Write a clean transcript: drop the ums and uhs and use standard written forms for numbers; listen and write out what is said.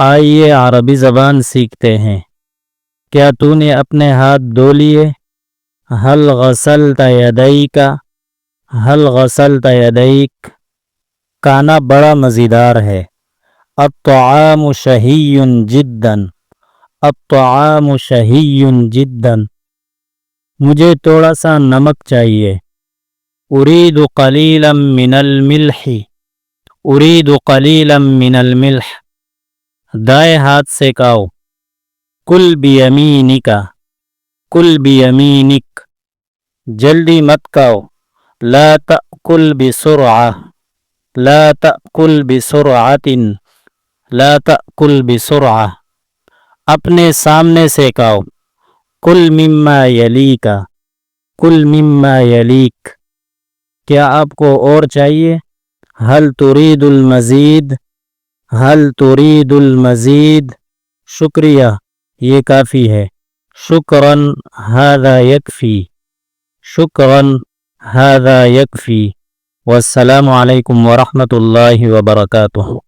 آئیے عربی زبان سیکھتے ہیں۔ کیا تو نے اپنے ہاتھ دھو لیے؟ هل غسلت یدیک؟ هل غسلت یدیک؟ کھانا بڑا مزیدار ہے۔ الطعام شہی جدا۔ الطعام شہی جدا۔ مجھے تھوڑا سا نمک چاہیے۔ اريد قليلا من الملح۔ اريد قليلا من الملح۔ دائیں ہاتھ سے کھاؤ۔ کل بیمینک۔ کل بیمینک۔ جلدی مت کھاؤ۔ لا تأکل بسرعہ۔ لا تأکل بسرعۃ۔ لا تأکل بسرعہ۔ اپنے سامنے سے کھاؤ۔ کل مما یلیک۔ کل مما یلیک۔ کیا آپ کو اور چاہیے؟ هل تريد المزید؟ هل تريد المزید؟ شکریہ، یہ کافی ہے۔ شکراً، هذا یکفی۔ شکراً، هذا یکفی۔ والسلام علیکم ورحمۃ اللہ وبرکاتہ۔